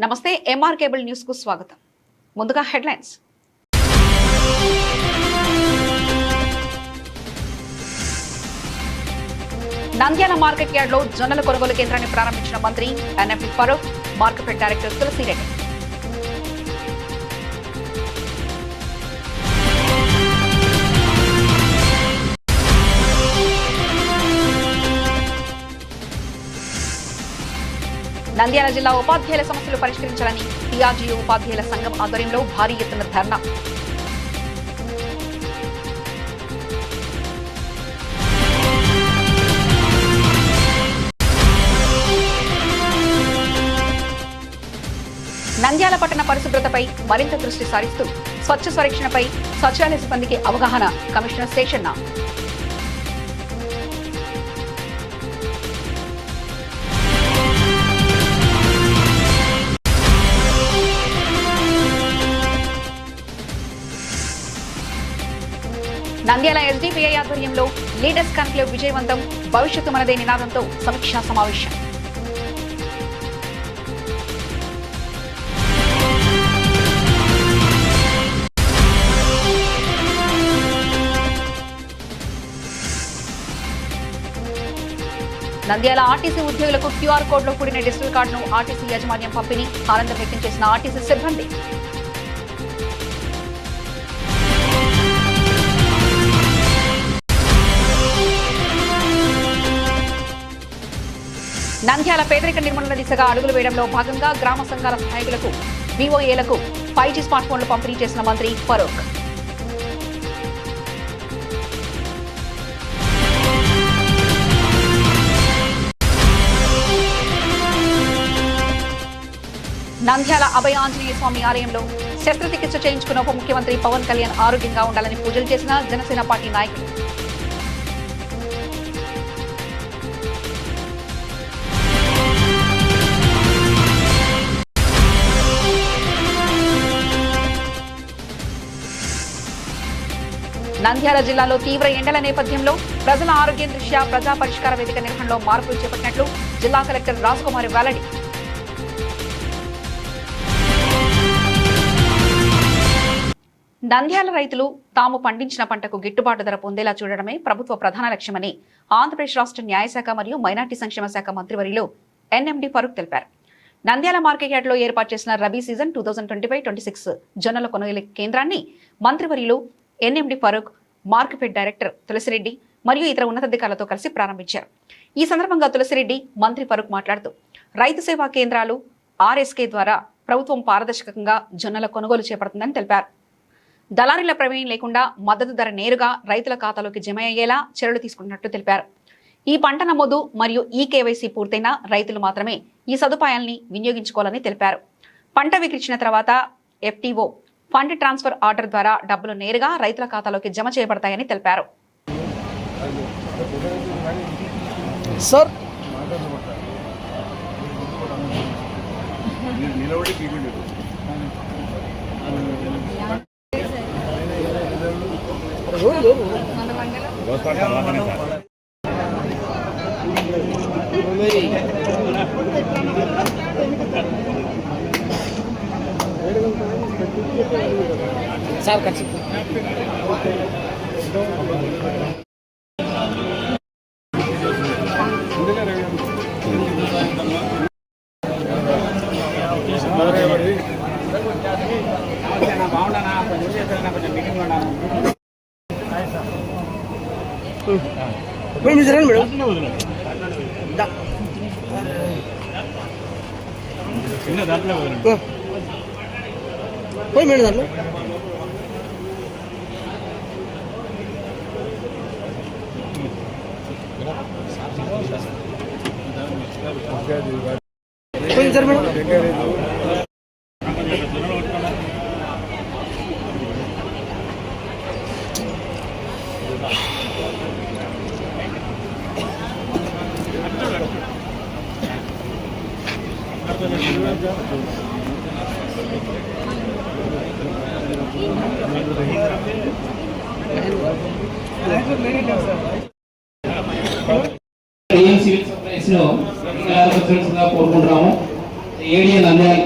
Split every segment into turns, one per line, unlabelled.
నమస్తే MR cable news కు స్వాగతం. ముందుగా హెడ్లైన్స్. నంద్యాల మార్కెట్ యార్డ్ లో జొన్నల కొనుగోలు కేంద్రాన్ని ప్రారంభించిన మంత్రి NMD Farooq, market director Tulasireddy. Nandyal జిల్లా ఉపాధ్యాయుల సమస్యలు పరిష్కరించాలని టీఆర్జీయూ ఉపాధ్యాయుల సంఘం ఆధ్వర్యంలో భారీ ఎత్తున ధర్నా. నంద్యాల పట్టణ పరిశుభ్రతపై మరింత దృష్టి సారిస్తూ స్వచ్ఛ స్వరక్షణపై సచివాలయ సిబ్బందికి అవగాహన, కమిషనర్ శేషన్న. నంద్యాల ఎస్డిపిఐ ఆధ్వర్యంలో లీడర్స్ కాన్క్లేవ్ విజయవంతం, భవిష్యత్తు మనదే నినాదంతో సమీక్షా సమావేశం. నంద్యాల ఆర్టీసీ ఉద్యోగులకు క్యూఆర్ కోడ్లో కూడిన డిజిటల్ కార్డును ఆర్టీసీ యాజమాన్యం పంపిణీ, ఆనందం వ్యక్తం చేసిన ఆర్టీసీ సిబ్బంది. నంద్యాల పేదరిక నిర్మూలన దిశగా అడుగులు వేయడంలో భాగంగా గ్రామ సంఘాల సహాయకులకు, బీఓఏలకు 5G స్మార్ట్ ఫోన్లు పంపిణీ చేసిన మంత్రి ఫరూక్. నంద్యాల అభయ ఆంజనేయ స్వామి ఆలయంలో శస్త్రచికిత్స చేయించుకున్న ఉప ముఖ్యమంత్రి పవన్ కళ్యాణ్ ఆరోగ్యంగా ఉండాలని పూజలు చేసిన జనసేన పార్టీ నాయకులు. నంద్యాల జిల్లాలో తీవ్ర ఎండల నేపథ్యంలో ప్రజల ఆరోగ్యం దృష్ట్యా ప్రజా పరిష్కార వేదిక నిర్వహణలో మార్పులు చేపట్టినట్లు జిల్లా కలెక్టర్ రాజ్కుమారి వెల్లడి. నంద్యాల రైతులు తాము పండించిన పంటకు గిట్టుబాటు ధర పొందేలా చూడడమే ప్రభుత్వ ప్రధాన లక్ష్యమని ఆంధ్రప్రదేశ్ రాష్ట్ర న్యాయశాఖ మరియు మైనార్టీ సంక్షేమ శాఖ మంత్రివర్యులు ఎన్ఎండి ఫరూక్ తెలిపారు. నంద్యాల మార్కెట్ యార్డ్ లో ఏర్పాటు చేసిన రబీ సీజన్ 2025-26 జొన్నల కొనుగోలు కేంద్రాన్ని మంత్రివర్యులు NMD Farooq, market director Tulasireddy మరియు ఇతర ఉన్నతాధికారులతో కలిసి ప్రారంభించారు. ఈ సందర్భంగా తులసిరెడ్డి, మంత్రి ఫరూక్ మాట్లాడుతూ రైతు సేవా కేంద్రాలు ఆర్ఎస్కే ద్వారా ప్రభుత్వం పారదర్శకంగా జొన్నల కొనుగోలు చేపడుతుందని తెలిపారు. దళారీల ప్రమేయం లేకుండా మద్దతు ధర నేరుగా రైతుల ఖాతాలోకి జమ అయ్యేలా చర్యలు తీసుకున్నట్లు తెలిపారు. ఈ పంట నమోదు మరియు ఈ కేవైసీ పూర్తయిన రైతులు మాత్రమే ఈ సదుపాయాల్ని వినియోగించుకోవాలని తెలిపారు. పంట విక్రించిన తర్వాత ఎఫ్టీఓ ఫండ్ ట్రాన్స్ఫర్ ఆర్డర్ ద్వారా డబ్బులు నేరుగా రైతుల ఖాతాలోకి జమ చేయబడతాయని తెలిపారు. సార్ ఖర్చు చిన్న దాంట్లో పోయి మేడం దాంట్లో సార్ మేడం
కోరుకుంటున్నాము. ఏడీ నంద్యాల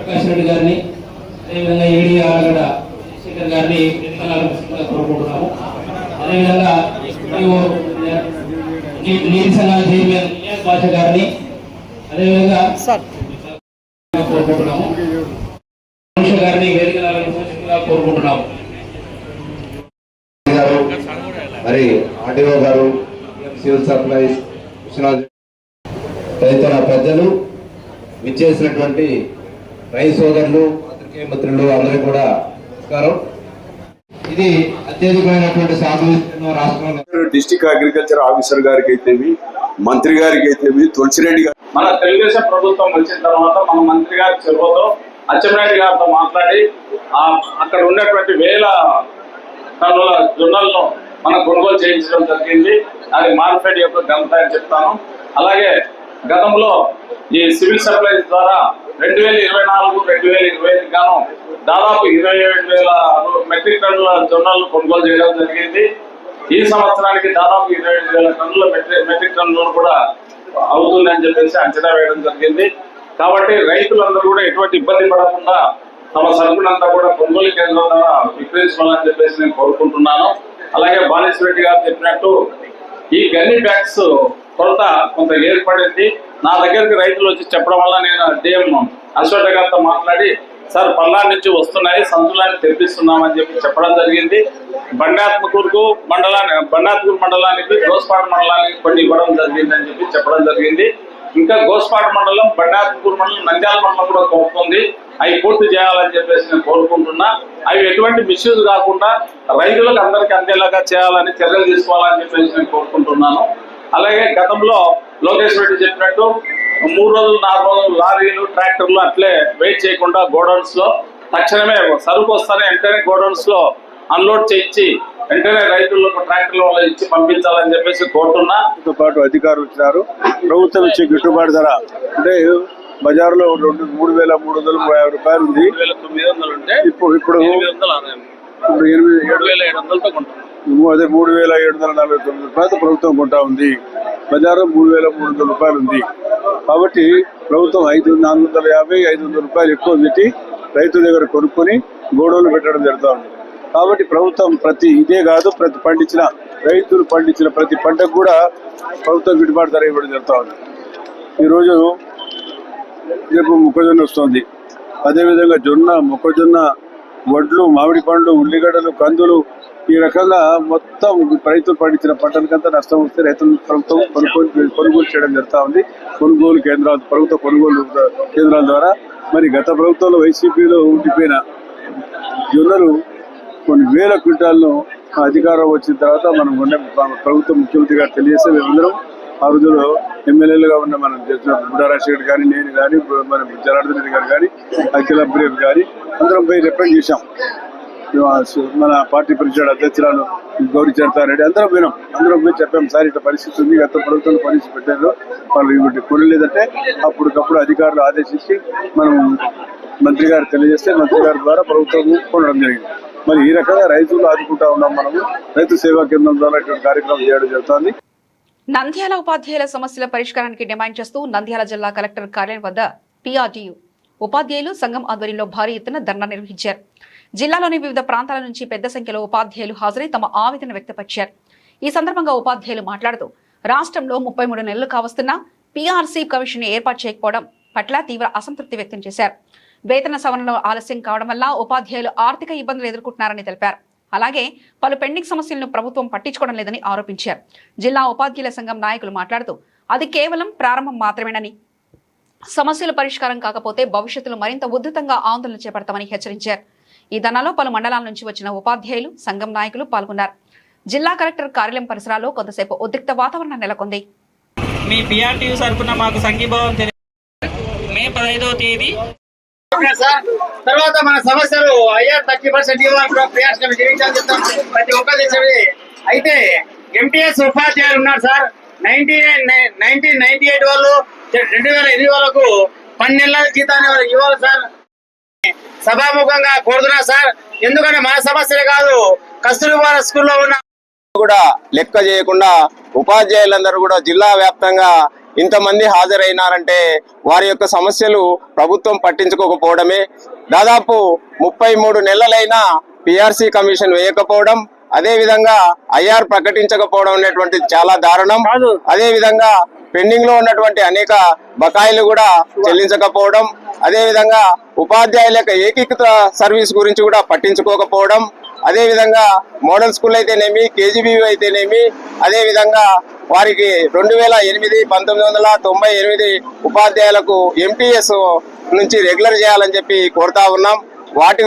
ప్రకాష్ రెడ్డి గారిని అదేవిధంగా ఏడీ ఆలగడ్డ శేఖర్ గారిని కోరుకుంటున్నాము. అదేవిధంగా నీటి సంఘాల చైర్మన్ భాష గారిని అదేవిధంగా కోరుకుంటున్నాము. గారిని వేదిక కోరుకుంటున్నాము.
మరి ఆర్టీఓ గారు, సివిల్ సప్లైస్, తదితర పెద్దలు, విచ్చేసినటువంటి రైతు సోదరులు, పాత్రికేయ మిత్రులు అందరికీ కూడా నమస్కారం. ఇది అత్యధికమైనటువంటి సాగు రాష్ట్రంలో
డిస్ట్రిక్ట్ అగ్రికల్చర్ ఆఫీసర్ గారికి అయితేవి, మంత్రి గారికి అయితేవి, తులసిరెడ్డి గారు.
మన తెలుగుదేశం ప్రభుత్వం వచ్చిన తర్వాత మన మంత్రి గారి చెరువుతో అచ్చెన్నాయుడు గారితో మాట్లాడి అక్కడ ఉన్నటువంటి వేల టన్నుల జొన్నలను మనం కొనుగోలు చేయించడం జరిగింది. అది మార్కెట్ యొక్క ఘనత అని చెప్తాను. అలాగే గతంలో ఈ సివిల్ సప్లైస్ ద్వారా 2024-2025 గాను దాదాపు 27,000 మెట్రిక్ టన్నుల జొన్నలను కొనుగోలు చేయడం జరిగింది. ఈ సంవత్సరానికి దాదాపు 27,000 టన్నుల మెట్రిక్ టన్నులను కూడా అవుతుందని చెప్పేసి అంచనా వేయడం జరిగింది. కాబట్టి రైతులందరూ కూడా ఎటువంటి ఇబ్బంది పడకుండా తమ సరుకునంతా కూడా కొనుగోలు కేంద్రం ద్వారా విక్రయించాలని చెప్పేసి నేను కోరుకుంటున్నాను. అలాగే బాలేశ్వరెడ్డి గారు చెప్పినట్టు ఈ గన్ని బ్యాగ్స్ కొరత కొంత ఏర్పడింది. నా దగ్గరికి రైతులు వచ్చి చెప్పడం వల్ల నేను డిఎం అశ్వథ గారితో మాట్లాడి, సార్ పల్నాడు నుంచి వస్తున్నాయి, సంచులాన్ని తెప్పిస్తున్నామని చెప్పి చెప్పడం జరిగింది. బండాత్మకూరు మండలానికి, గోస్పాడు మండలానికి కొన్ని ఇవ్వడం జరిగింది అని చెప్పి చెప్పడం జరిగింది. ఇంకా గోస్పాడు మండలం, బండాత్మకూరు మండలం, నంద్యాల మండలం కూడా కోరుతుంది. అవి పూర్తి చేయాలని చెప్పేసి నేను కోరుకుంటున్నా. అవి ఎటువంటి మిస్యూజ్ కాకుండా రైతులకు అందరికీ అందేలాగా చేయాలని చర్యలు తీసుకోవాలని చెప్పేసి నేను కోరుకుంటున్నాను. అలాగే గతంలో లోకేష్ రెడ్డి చెప్పినట్టు 3 రోజులు 4 రోజులు లారీలు, ట్రాక్టర్లు అట్లే వెయిట్ చేయకుండా గోడౌన్స్ లో తక్షణమే సరుకు వస్తానే వెంటనే గోడౌన్స్ లో అన్లోడ్ చేయించి వెంటనే రైతులకు ట్రాక్టర్ల వల్ల ఇచ్చి పంపించాలని చెప్పేసి కోరుతున్నా.
తో పాటు అధికారులు వచ్చినారు. ప్రభుత్వం ఇచ్చే గిట్టుబాటు ధర అంటే బజార్లో 3,350 రూపాయలు ఉంది.
3,900 ఉంటే ఇప్పుడు
7,700తో కొంటున్నాం. అదే 3,749 రూపాయలతో ప్రభుత్వం కొంటా ఉంది. బజార్లో 3,300 రూపాయలు ఉంది. కాబట్టి ప్రభుత్వం 450-500 రూపాయలు ఎక్కువ పెట్టి రైతు దగ్గర కొనుక్కొని గోడౌన్లు పెట్టడం జరుగుతూ ఉంది. కాబట్టి ప్రభుత్వం ఇదే కాదు, రైతులు పండించిన ప్రతి పంటకు కూడా ప్రభుత్వం గిట్టుబాటు ధర ఇవ్వడం జరుగుతూ ఉంది. ఈరోజు రేపు మొక్కజొన్న వస్తుంది. అదేవిధంగా జొన్న, మొక్కజొన్న, వడ్లు, మామిడి పండ్లు, ఉల్లిగడ్డలు, కందులు, ఈ రకంగా మొత్తం రైతులు పండించిన పంటలకంతా నష్టం వస్తే రైతులు ప్రభుత్వం కొనుగోలు చేయడం జరుగుతూ ఉంది. ప్రభుత్వ కొనుగోలు కేంద్రాల ద్వారా. మరి గత ప్రభుత్వంలో వైసీపీలో ఉండిపోయిన జొన్నలు కొన్ని వేల క్వింటాలను అధికారం వచ్చిన తర్వాత మనం ప్రభుత్వం ముఖ్యమంత్రి గారు తెలియజేస్తే మేమందరం ఆ రోజుల్లో ఎమ్మెల్యేలుగా ఉన్న మనం బుడ్డారాజశేఖర్ గారి, నేను కానీ, మన జనార్దన్ రెడ్డి గారు కానీ, అఖిల బ్రేవ్ గారి అందరం పోయి రిప్రజెంట్ చేశాం. మన పార్టీ పరిషత్ అధ్యక్షురాలు గౌరీ చరితారెడ్డి అందరం పోయి చెప్పాం, సార్ ఇట్లా పరిస్థితి ఉంది, గత ప్రభుత్వం పరిస్థితి పెట్టారు, వాళ్ళు ఇవి కొనలేదంటే అప్పటికప్పుడు అధికారులు ఆదేశించి మనం మంత్రి గారు తెలియజేస్తే మంత్రి గారి ద్వారా ప్రభుత్వం కొనడం జరిగింది. మరి ఈ రకంగా రైతులు ఆదుకుంటా ఉన్నాం. మనము రైతు సేవా కేంద్రం ద్వారా ఇటువంటి కార్యక్రమం చేయడం జరుగుతుంది.
నంద్యాల ఉపాధ్యాయుల సమస్యల పరిష్కారానికి డిమాండ్ చేస్తూ నంద్యాల జిల్లా కలెక్టర్ కార్యాలయం వద్ద PRTU ఉపాధ్యాయులు సంఘం ఆధ్వర్యంలో భారీ ఎత్తున ధర్నా నిర్వహించారు. జిల్లాలోని వివిధ ప్రాంతాల నుంచి పెద్ద సంఖ్యలో ఉపాధ్యాయులు హాజరై తమ ఆవేదన వ్యక్తపరిచారు. ఈ సందర్భంగా ఉపాధ్యాయులు మాట్లాడుతూ రాష్ట్రంలో 33 నెలలు కావస్తున్నా PRC కమిషన్ ఏర్పాటు చేయకపోవడం పట్ల తీవ్ర అసంతృప్తి వ్యక్తం చేశారు. వేతన సవరణలో ఆలస్యం కావడం వల్ల ఉపాధ్యాయులు ఆర్థిక ఇబ్బందులు ఎదుర్కొంటున్నారని తెలిపారు. అలాగే పలు పెండింగ్ సమస్యలను ప్రభుత్వం పట్టించుకోవడం లేదని ఆరోపించారు. జిల్లా ఉపాధ్యాయుల సంఘం నాయకులు మాట్లాడుతూ అది కేవలం ప్రారంభం మాత్రమేనని, సమస్యలు పరిష్కారం కాకపోతే భవిష్యత్తులో మరింత ఉధృతంగా ఆందోళన చేపడతామని హెచ్చరించారు. ఈ ధర్నాలో పలు మండలాల నుంచి వచ్చిన ఉపాధ్యాయులు, సంఘం నాయకులు పాల్గొన్నారు. జిల్లా కలెక్టర్ కార్యాలయం పరిసరాల్లో కొంతసేపు ఉద్రిక్త వాతావరణం నెలకొంది.
మీ PRTU తరపున మాకు సంఘీభావం మే 15వ తేదీ
తర్వాత మన సమస్యలు 30% ప్రతి ఒక్కరి అయితే MTS ఉపాధ్యాయులు ఉన్నారు సార్. 1998 వాళ్ళు 2008 వరకు 12 నెలల జీతాన్ని ఇవ్వాలి సార్. సభాముఖంగా కోరుతున్నా సార్. ఎందుకంటే మన సమస్యలే కాదు, కస్తూర్బా స్కూల్లో ఉన్న
కూడా లెక్క చేయకుండా ఉపాధ్యాయులందరూ కూడా జిల్లా వ్యాప్తంగా ఇంతమంది హాజరైనారంటే వారి యొక్క సమస్యలు ప్రభుత్వం పట్టించుకోకపోవడమే. దాదాపు 33 నెలలైనా పిఆర్సీ కమిషన్ వేయకపోవడం, అదే విధంగా ఐఆర్ ప్రకటించకపోవడం అనేటువంటి చాలా దారుణం. అదే విధంగా పెండింగ్ లో ఉన్నటువంటి అనేక బకాయిలు కూడా చెల్లించకపోవడం, అదే విధంగా ఉపాధ్యాయుల యొక్క ఏకీకృత సర్వీస్ గురించి కూడా పట్టించుకోకపోవడం, అదే విధంగా మోడల్ స్కూల్ అయితేనేమి, కేజీబీవీ అయితేనేమి, అదే విధంగా వారికి 2008 1998 ఉపాధ్యాయులకు ఎంటీఎస్ నుంచి రెగ్యులర్ చేయాలని చెప్పి కోరుతా ఉన్నాం. వాటి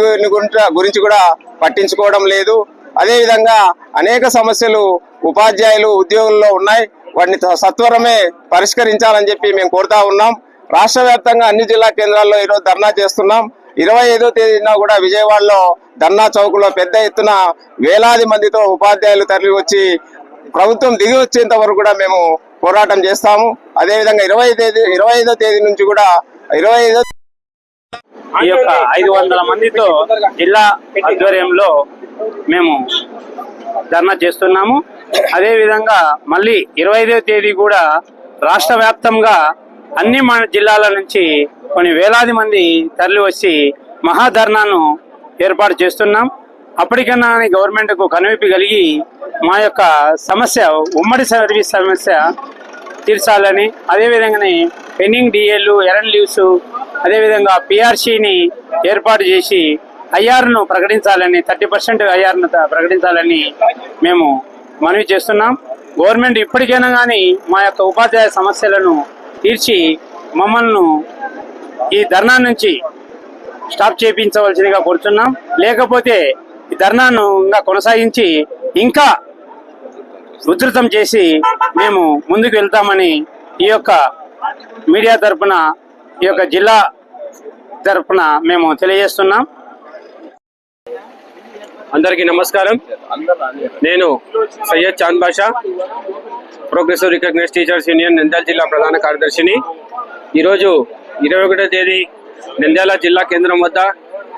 గురించి కూడా పట్టించుకోవడం లేదు. అదే విధంగా అనేక సమస్యలు ఉపాధ్యాయులు ఉద్యోగుల్లో ఉన్నాయి. వాటిని సత్వరమే పరిష్కరించాలని చెప్పి మేము కోరుతా ఉన్నాం. రాష్ట్ర వ్యాప్తంగా అన్ని జిల్లా కేంద్రాల్లో ఈరోజు ధర్నా చేస్తున్నాం. 25వ తేదీన కూడా విజయవాడలో ధర్నా చౌక్ లో పెద్ద ఎత్తున వేలాది మందితో ఉపాధ్యాయులు తరలి వచ్చి ప్రభుత్వం దిగి వచ్చేంత వరకు కూడా మేము పోరాటం చేస్తాము. అదేవిధంగా 25వ తేదీ నుంచి కూడా 25వ
ఈ యొక్క 500 మందితో జిల్లా ఆధ్వర్యంలో మేము ధర్నా చేస్తున్నాము. అదే విధంగా మళ్ళీ 25వ తేదీ కూడా రాష్ట్ర వ్యాప్తంగా అన్ని జిల్లాల నుంచి కొన్ని వేలాది మంది తరలి వచ్చి మహాధర్నాను ఏర్పాటు చేస్తున్నాం. అప్పటికన్నా గవర్నమెంట్ కు కనువిప్పి కలిగి మా యొక్క సమస్య, ఉమ్మడి సర్వీస్ సమస్య తీర్చాలని, అదేవిధంగానే పెండింగ్ డిఏలు, ఎర్న్ లీవ్స్, అదేవిధంగా పిఆర్సీని ఏర్పాటు చేసి ఐఆర్ను ప్రకటించాలని, 30% ఐఆర్ను ప్రకటించాలని మేము మనవి చేస్తున్నాం. గవర్నమెంట్ ఇప్పటికైనా కానీ మా యొక్క ఉపాధ్యాయ సమస్యలను తీర్చి మమ్మల్ని ఈ ధర్నా నుంచి స్టాప్ చేయించవలసిందిగా కోరుతున్నాం. లేకపోతే ఈ ధర్నాను ఇంకా కొనసాగించి ఇంకా ఉధృతం చేసి మేము ముందుకు వెళ్తామని ఈ యొక్క మీడియా తరపున, ఈ యొక్క జిల్లా తరపున మేము తెలియజేస్తున్నాం.
అందరికీ నమస్కారం. నేను Syed Chand Basha, progressive recognized teachers union Nandyal జిల్లా ప్రధాన కార్యదర్శిని. ఈరోజు 21వ తేదీ నంద్యాల జిల్లా కేంద్రం వద్ద,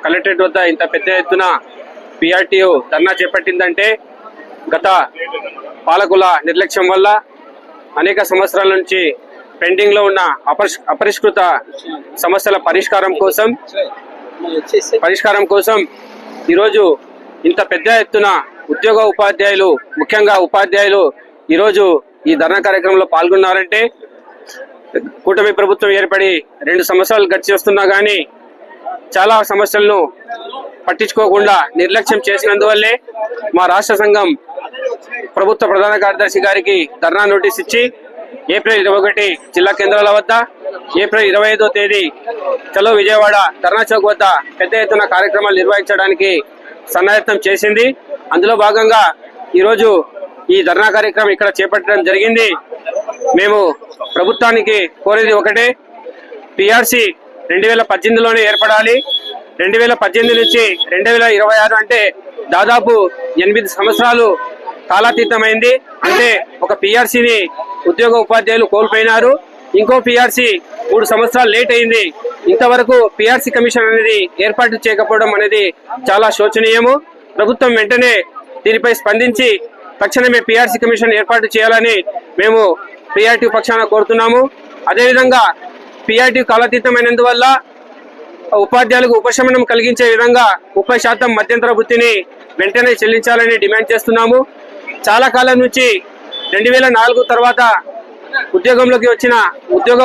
కలెక్టరేట్ వద్ద ఇంత పెద్ద ఎత్తున పిఆర్టీయు ధర్నా చేపట్టిందంటే గత పాలకుల నిర్లక్ష్యం వల్ల అనేక సంవత్సరాల నుంచి పెండింగ్ లో ఉన్న అపరిష్కృత సమస్యల పరిష్కారం కోసం ఈరోజు ఇంత పెద్ద ఎత్తున ఉపాధ్యాయులు, ముఖ్యంగా ఉపాధ్యాయులు ఈరోజు ఈ ధర్నా కార్యక్రమంలో పాల్గొన్నారంటే, కూటమి ప్రభుత్వం ఏర్పడి 2 సంవత్సరాలు గడిచి వస్తున్నా కానీ చాలా సమస్యలను పట్టించుకోకుండా నిర్లక్ష్యం చేసినందువల్లే మా రాష్ట్ర సంఘం ప్రభుత్వ ప్రధాన కార్యదర్శి గారికి ధర్నా నోటీస్ ఇచ్చి ఏప్రిల్ 21 జిల్లా కేంద్రాల వద్ద, ఏప్రిల్ 25వ తేదీ చలో విజయవాడ ధర్నా చౌక్ వద్ద పెద్ద ఎత్తున కార్యక్రమాలు నిర్వహించడానికి సన్నాయత్తం చేసింది. అందులో భాగంగా ఈరోజు ఈ ధర్నా కార్యక్రమం ఇక్కడ చేపట్టడం జరిగింది. మేము ప్రభుత్వానికి కోరేది ఒకటే, పిఆర్సీ 2018లోనే ఏర్పడాలి. 2018 నుంచి 2026 అంటే దాదాపు 8 సంవత్సరాలు కాలాతీతమైంది. అంటే ఒక పిఆర్సీని ఉపాధ్యాయులు కోల్పోయినారు. ఇంకో పిఆర్సీ 3 సంవత్సరాలు లేట్ అయింది. ఇంతవరకు పిఆర్సీ కమిషన్ అనేది ఏర్పాటు చేయకపోవడం అనేది చాలా శోచనీయము. ప్రభుత్వం వెంటనే దీనిపై స్పందించి తక్షణమే పిఆర్సీ కమిషన్ ఏర్పాటు చేయాలని మేము పిఆర్టీ పక్షాన కోరుతున్నాము. అదేవిధంగా పిఆర్టీ కాలాతీతమైనందువల్ల ఉపాధ్యాయులకు ఉపశమనం కలిగించే విధంగా 30% మధ్యంతర వృత్తిని వెంటనే చెల్లించాలని డిమాండ్ చేస్తున్నాము. చాలా కాలం నుంచి 2004 తర్వాత ఉద్యోగంలోకి వచ్చిన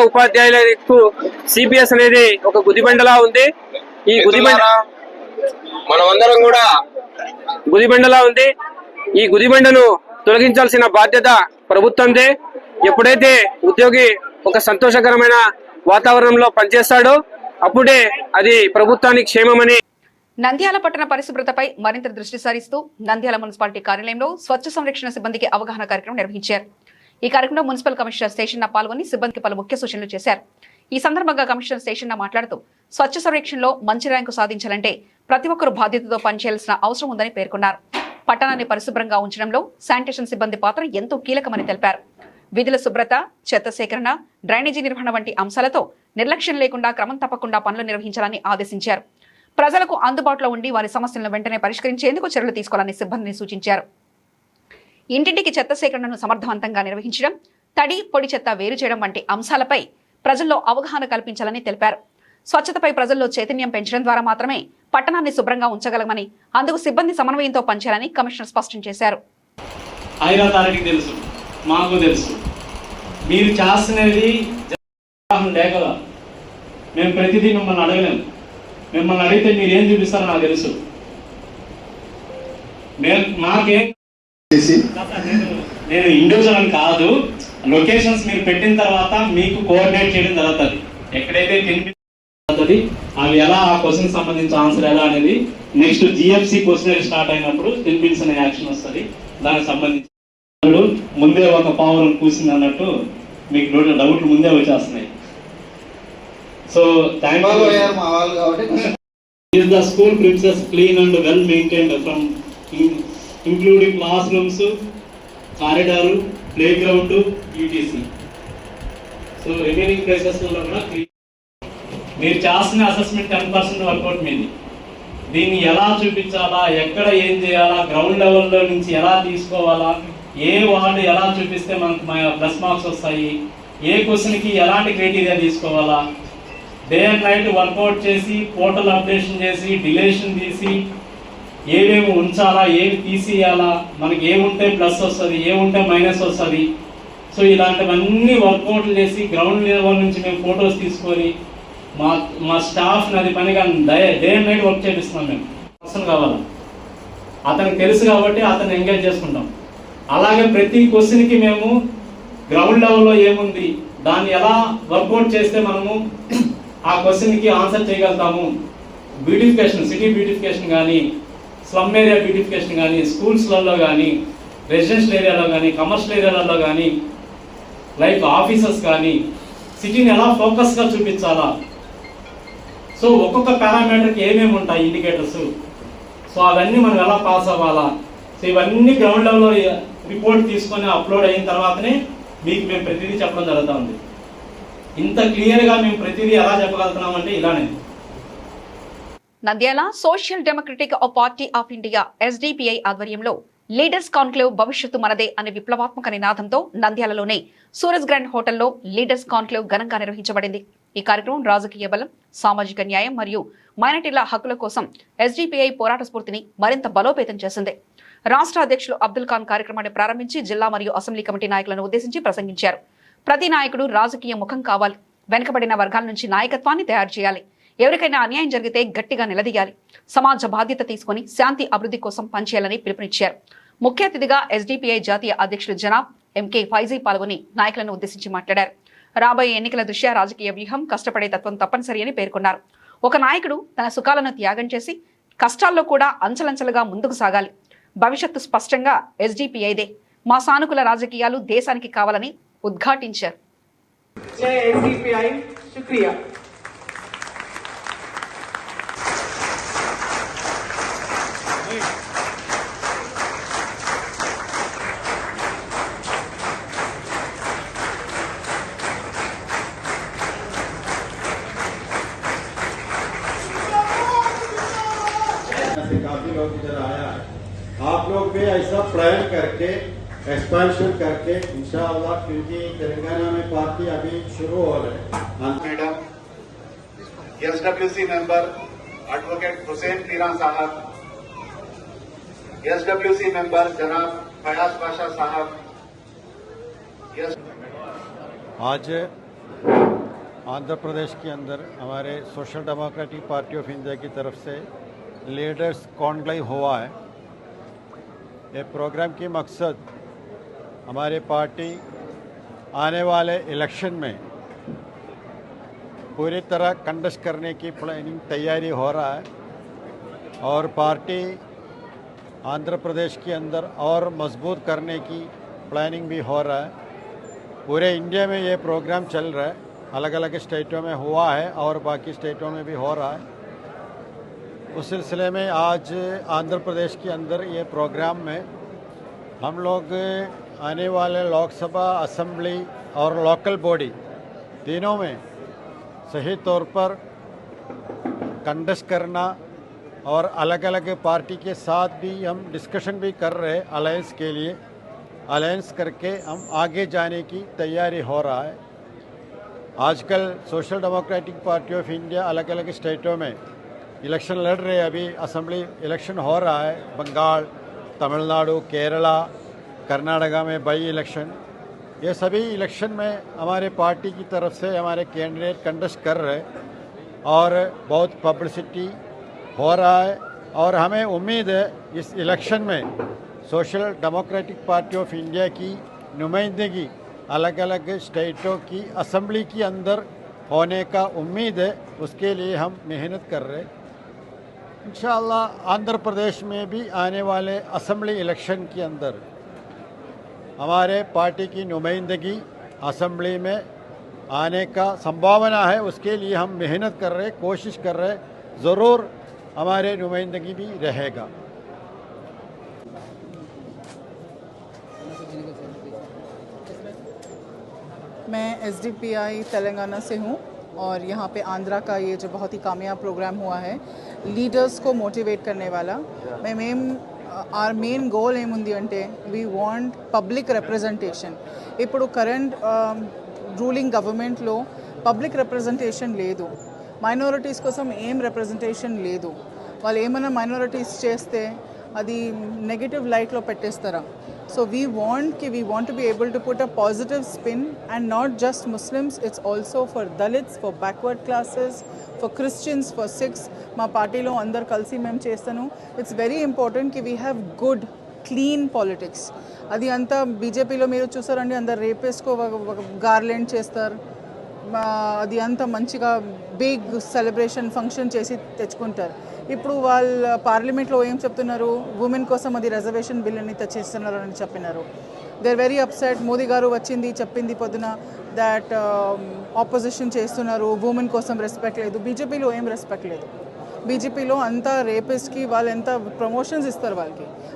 ఉపాధ్యాయులకు సిపిఎస్ అనేది ఒక గుదిబండలా ఉంది. ఈ
మనమందరం కూడా
గుదిబండలా ఉంది. ఈ గుదిబండను తొలగించాల్సిన బాధ్యత ప్రభుత్వందే. ఎప్పుడైతే ఉద్యోగి ఒక సంతోషకరమైన వాతావరణంలో పనిచేస్తాడో అప్పుడే అది ప్రభుత్వానికి క్షేమమని.
నంద్యాల పట్టణ పరిశుభ్రతపై మరింత దృష్టి సారిస్తూ నంద్యాల మున్సిపాలిటీ కార్యాలయంలో స్వచ్ఛ సంరక్షణ సిబ్బందికి అవగాహన కార్యక్రమం నిర్వహించారు. ఈ కార్యక్రమంలో మున్సిపల్ కమిషనర్ స్టేషన్ పాల్గొని సిబ్బందికి పలు ముఖ్య సూచనలు చేశారు. ఈ సందర్భంగా కమిషనర్ స్టేషన్ మాట్లాడుతూ స్వచ్ఛ సర్వేక్షణలో మంచి ర్యాంకు సాధించాలంటే ప్రతి ఒక్కరూ బాధ్యతతో పనిచేయాల్సిన అవసరం ఉందని పేర్కొన్నారు. పట్టణాన్ని పరిశుభ్రంగా ఉంచడంలో శానిటేషన్ సిబ్బంది పాత్ర ఎంతో కీలకమని తెలిపారు. విధుల శుభ్రత, చెత్త సేకరణ, డ్రైనేజీ నిర్వహణ వంటి అంశాలతో నిర్లక్ష్యం లేకుండా క్రమం తప్పకుండా పనులు నిర్వహించాలని ఆదేశించారు. ప్రజలకు అందుబాటులో ఉండి వారి సమస్యలను వెంటనే పరిష్కరించేందుకు చర్యలు తీసుకోవాలని సిబ్బందిని సూచించారు. ఇంటింటికి చెత్త సేకరణను సమర్థవంతంగా నిర్వహించడం, తడి పొడి చెత్త వేరు చేయడం వంటి అంశాలపై ప్రజల్లో అవగాహన కల్పించాలని తెలిపారు. స్వచ్ఛతపై ప్రజల్లో చైతన్యం పెంచడం ద్వారా మాత్రమే పట్టణాన్ని శుభ్రంగా ఉంచగలమని, అందుకు సిబ్బంది సమన్వయంతో పనిచేయాలని కమిషనర్ స్పష్టం చేశారు.
తెలుసు, మాకు తెలుసు, మీరు చేస్తున్నది లేకదా మేము ప్రతిదీ మిమ్మల్ని అడగలేము. మిమ్మల్ని అడిగితే మీరు ఏం చూపిస్తారో నాకు తెలుసు. నేను ఇండివిజువల్ అని కాదు, లొకేషన్స్ మీరు పెట్టిన తర్వాత మీకు కోఆర్డినేట్ చేయడం జరుగుతుంది. ఎక్కడైతే తినిపిస్తుంది అవి ఎలా, ఆ క్వశ్చన్ సంబంధించి ఆన్సర్ ఎలా అనేది నెక్స్ట్ జిఎఫ్సి క్వశ్చన్ స్టార్ట్ అయినప్పుడు తినిపించిన యాక్షన్ వస్తుంది. దానికి సంబంధించి ముందే ఒక పావురం కూసింది అన్నట్టు మీకు డౌట్లు ముందే వచ్చేస్తున్నాయి. So is the school premises clean and well maintained from including classrooms, corridor, playground, etc. So remaining places లో కూడా మీరు చేసిన అసెస్మెంట్ 10% వర్కౌట్ మీది. దీన్ని ఎలా చూపించాలా, ఎక్కడ ఏం చేయాలా, గ్రౌండ్ లెవెల్లో నుంచి ఎలా తీసుకోవాలా, ఏ వార్డు ఎలా చూపిస్తే మనకు ప్లస్ మార్క్స్ వస్తాయి, ఏ క్వశ్చన్కి ఎలాంటి క్రైటీరియా తీసుకోవాలా, డే అండ్ నైట్ వర్కౌట్ చేసి పోర్టల్ అప్డేషన్ చేసి డిలేషన్ తీసి ఏమేమి ఉంచాలా, ఏమి తీసేయాలా, మనకి ఏముంటే ప్లస్ వస్తుంది, ఏముంటే మైనస్ వస్తుంది. సో ఇలాంటివన్నీ వర్కౌట్లు చేసి గ్రౌండ్ లెవెల్ నుంచి మేము ఫొటోస్ తీసుకొని మా స్టాఫ్ అది పనిగా డే అండ్ నైట్ వర్క్ చేపిస్తున్నాం. మేము పర్సన్ కావాలా, అతనికి తెలుసు కాబట్టి అతను ఎంగేజ్ చేసుకుంటాం. అలాగే ప్రతి క్వశ్చన్కి మేము గ్రౌండ్ లెవెల్లో ఏముంది, దాన్ని ఎలా వర్కౌట్ చేస్తే మనము ఆ క్వశ్చన్కి ఆన్సర్ చేయగలుగుతాము. బ్యూటిఫికేషన్, సిటీ బ్యూటిఫికేషన్ కానీ, స్లమ్ ఏరియా బ్యూటిఫికేషన్ కానీ, స్కూల్స్లలో కానీ, రెసిడెన్షియల్ ఏరియాలో కానీ, కమర్షియల్ ఏరియాలలో కానీ, లైక్ ఆఫీసెస్ కానీ, సిటీని ఎలా ఫోకస్గా చూపించాలా. సో ఒక్కొక్క పారామీటర్కి ఏమేమి ఉంటాయి ఇండికేటర్స్, సో అవన్నీ మనం ఎలా పాస్ అవ్వాలా. సో ఇవన్నీ గ్రౌండ్ లెవెల్లో రిపోర్ట్ తీసుకొని అప్లోడ్ అయిన తర్వాతనే మీకు మేము ప్రతిదీ చెప్పడం జరుగుతూ ఉంది. ఇంత క్లియర్గా మేము ప్రతిదీ ఎలా చెప్పగలుగుతున్నామంటే ఇలానే.
Nandyal social democratic party of India SDPI ఆధ్వర్యంలో లీడర్స్ కాన్క్లేవ్ భవిష్యత్తు మనదే అనే విప్లవాత్మక నినాదంతో నంద్యాలలోని సూరజ్ గ్రాండ్ హోటల్లో లీడర్స్ కాన్క్లేవ్ ఘనంగా నిర్వహించబడింది. ఈ కార్యక్రమం రాజకీయ బలం, సామాజిక న్యాయం మరియు మైనారిటీల హక్కుల కోసం SDPI పోరాట స్ఫూర్తిని మరింత బలోపేతం చేసింది. రాష్ట్ర అధ్యక్షులు అబ్దుల్ ఖాన్ కార్యక్రమాన్ని ప్రారంభించి జిల్లా మరియు అసెంబ్లీ కమిటీ నాయకులను ఉద్దేశించి ప్రసంగించారు. ప్రతి నాయకుడు రాజకీయ ముఖం కావాలి, వెనుకబడిన వర్గాల నుంచి నాయకత్వాన్ని తయారు చేయాలి, ఎవరికైనా అన్యాయం జరిగితే గట్టిగా నిలదీయాలి, సమాజ బాధ్యత తీసుకుని శాంతి అభివృద్ధి కోసం పనిచేయాలని పిలుపునిచ్చారు. ముఖ్య అతిథిగా SDPI జాతీయ అధ్యక్షులు జనాబ్ MK ఫైజీ పాల్గొని నాయకులను ఉద్దేశించి మాట్లాడారు. రాబోయే ఎన్నికల దృష్ట్యా రాజకీయ వ్యూహం, కష్టపడే తత్వం తప్పనిసరి అని పేర్కొన్నారు. ఒక నాయకుడు తన సుఖాలను త్యాగం చేసి కష్టాల్లో కూడా అంచలంచలుగా ముందుకు సాగాలి. భవిష్యత్తు స్పష్టంగా SDPIదే. మా సానుకూల రాజకీయాలు దేశానికి కావాలని ఉద్ఘాటించారు.
काफी लोग इधर आया है, आप लोग भी ऐसा प्लान करके एक्सपेंशन करके इंशाअल्लाह, क्योंकि तेलंगाना में पार्टी अभी शुरू हो रहे हैं. Madam SWC member advocate Hussain पीरा साहब, SWC मेंबर जनाब फयाज पाशा साहब.
आज आंध्र प्रदेश के अंदर हमारे social democratic party of India की तरफ से लीडर्स कॉन्क्लेव हुआ है. ये प्रोग्राम की मकसद हमारी पार्टी आने वाले इलेक्शन में पूरी तरह कंडस्ट करने की प्लानिंग तैयारी हो रहा है और पार्टी आंध्र प्रदेश के अंदर और मजबूत करने की प्लानिंग भी हो रहा है. पूरे इंडिया में ये प्रोग्राम चल रहा है, अलग अलग स्टेटों में हुआ है और बाकी स्टेटों में भी हो रहा है. उस सिलसिले में आज आंध्र प्रदेश के अंदर ये प्रोग्राम में हम लोग आने वाले लोकसभा, असेंबली और लोकल बॉडी तीनों में सही तौर पर कंडस्ट करना और अलग अलग पार्टी के साथ भी हम डिस्कशन भी कर रहे हैं अलायंस के लिए. अलायंस करके हम आगे जाने की तैयारी हो रहा है। आजकल social democratic party of India अलग अलग स्टेटों में इलेक्शन लड़ रहे हैं। अभी असेंबली इलेक्शन हो रहा है, बंगाल, तमिलनाडु, केरला, कर्नाटका में बाई इलेक्शन। ये सभी इलेक्शन में हमारे पार्टी की तरफ से हमारे कैंडिडेट कंटेस्ट कर रहे और बहुत पब्लिसिटी हो रहा है और हमें उम्मीद है इस इलेक्शन में social democratic party of India की नुमाइंदगी अलग अलग स्टेटों की असेंबली के अंदर होने का उम्मीद है। उसके लिए हम मेहनत कर रहे हैं। इंशाअल्लाह आंध्र प्रदेश में भी आने वाले असेंबली इलेक्शन के अंदर हमारे पार्टी की नुमाइंदगी असेंबली में आने का संभावना है। उसके लिए हम मेहनत कर रहे हैं, कोशिश कर रहे हैं, ज़रूर हमारे नुमाइंदगी भी रहेगा।
मैं SDPI तेलंगाना से हूँ और यहाँ पे आंध्रा का ये जो बहुत ही कामयाब प्रोग्राम हुआ है लीडर्स को मोटिवेट करने वाला। आर मेन गोल ఏముంది అంటే వీ వాంట్ పబ్లిక్ రిప్రజెంటేషన్। ఇప్పుడు కరెంట్ రూలింగ్ గవర్నమెంట్లో పబ్లిక్ రిప్రజెంటేషన్ లేదు, మైనారిటీస్ కోసం ఏం రిప్రజెంటేషన్ లేదు। వాళ్ళు ఏమైనా మైనారిటీస్ చేస్తే అది నెగటివ్ లైట్లో పెట్టేస్తారా? So we want to be able to put a positive spin, and not just Muslims, it's also for Dalits, for backward classes, for Christians, for Sikhs. మా పార్టీలో అందరు కలిసి మేము చేస్తాను. It's very important we have good clean politics. అది అంతా బీజేపీలో మీరు చూసారండి, అందరు రేపేస్కో గార్లెండ్ చేస్తారు, అది అంతా మంచిగా బిగ్ సెలబ్రేషన్ ఫంక్షన్ చేసి తెచ్చుకుంటారు. ఇప్పుడు వాళ్ళ పార్లమెంట్లో ఏం చెప్తున్నారు, ఉమెన్ కోసం అది రిజర్వేషన్ బిల్ అని తెచ్చేస్తున్నారు అని చెప్పినారు. They are very upset. Modi గారు వచ్చింది చెప్పింది పొద్దున దాట్ ఆపోజిషన్ చేస్తున్నారు, ఉమెన్ కోసం రెస్పెక్ట్ లేదు. బీజేపీలో ఏం రెస్పెక్ట్ లేదు. బీజేపీలో అంతా రేపిస్ట్కి వాళ్ళు ఎంత ప్రమోషన్స్ ఇస్తారు,